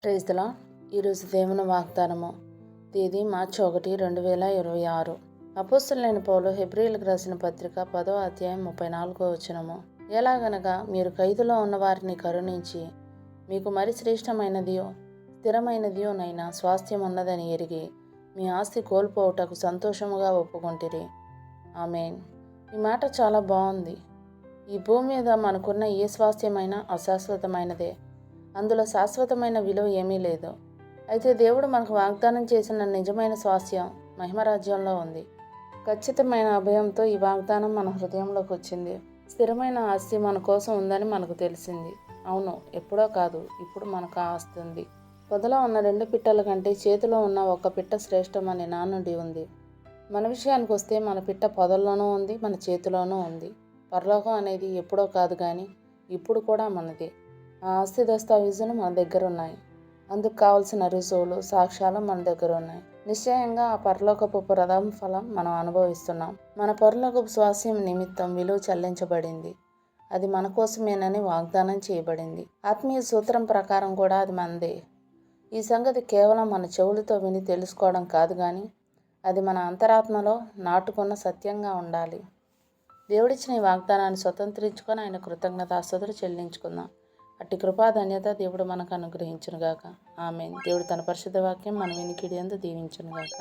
Praise the lord. ఈరోజు దేవుని వాగ్దానము. తేదీ మార్చి 1, 2026. అపోస్తలుడైన పౌలు హెబ్రీయులకు రాసిన పత్రిక 10వ అధ్యాయం 34వ వచనము. ఎలాగనగా మీరు ఖైదులో ఉన్న వారిని కరుణించి మీకు మరి శ్రేష్టమైనదియో స్థిరమైనదియోనైనా స్వాస్థ్యం ఉన్నదని ఎరిగి మీ ఆస్తి కోల్పోవుటకు సంతోషముగా ఒప్పుకొంటిరి. ఆమేన్. ఈ మాట చాలా బాగుంది. ఈ భూమి మీద మనకున్న ఏ స్వాస్థ్యమైనా అశాశ్వతమైనదే. అందులో శాశ్వతమైన విలువ ఏమీ లేదు. అయితే దేవుడు మనకు వాగ్దానం చేసిన నిజమైన స్వాస్థ్యం మహిమరాజ్యంలో ఉంది. ఖచ్చితమైన అభయంతో ఈ వాగ్దానం మన హృదయంలోకి వచ్చింది. స్థిరమైన ఆస్తి మన కోసం ఉందని మనకు తెలిసింది. అవును, ఎప్పుడో కాదు, ఇప్పుడు మనకు ఆ ఆస్తి ఉంది. పొదలో ఉన్న 2 పిట్టల కంటే చేతిలో ఉన్న ఒక పిట్ట శ్రేష్టం అనే నానుడి ఉంది. మన విషయానికి వస్తే మన పిట్ట పొదల్లోనూ ఉంది, మన చేతిలోనూ ఉంది. పరలోకం అనేది ఎప్పుడో కాదు కానీ ఇప్పుడు కూడా మనది. ఆ ఆస్తి దస్తావేజులు మన దగ్గర ఉన్నాయి. అందుకు కావలసిన రుజువులు, సాక్ష్యాలు మన దగ్గర ఉన్నాయి. నిశ్చయంగా ఆ పరలోకపు ప్రథమ ఫలం మనం అనుభవిస్తున్నాం. మన పరలోకపు స్వాస్యం నిమిత్తం విలువ చెల్లించబడింది. అది మన కోసమేనని వాగ్దానం చేయబడింది. ఆత్మీయ సూత్రం ప్రకారం కూడా అది మనదే. ఈ సంగతి కేవలం మన చెవులతో విని తెలుసుకోవడం కాదు కానీ అది మన అంతరాత్మలో నాటుకున్న సత్యంగా ఉండాలి. దేవుడిచ్చిన ఈ వాగ్దానాన్ని స్వతంత్రించుకొని ఆయన కృతజ్ఞతాస్తుతులు చెల్లించుకుందాం. అట్టి కృపాధన్యత దేవుడు మనకు అనుగ్రహించునుగాక. ఆమేన్. దేవుడు తన పరిశుద్ధ వాక్యం మన వినికిడి యందు దీవించునుగాక.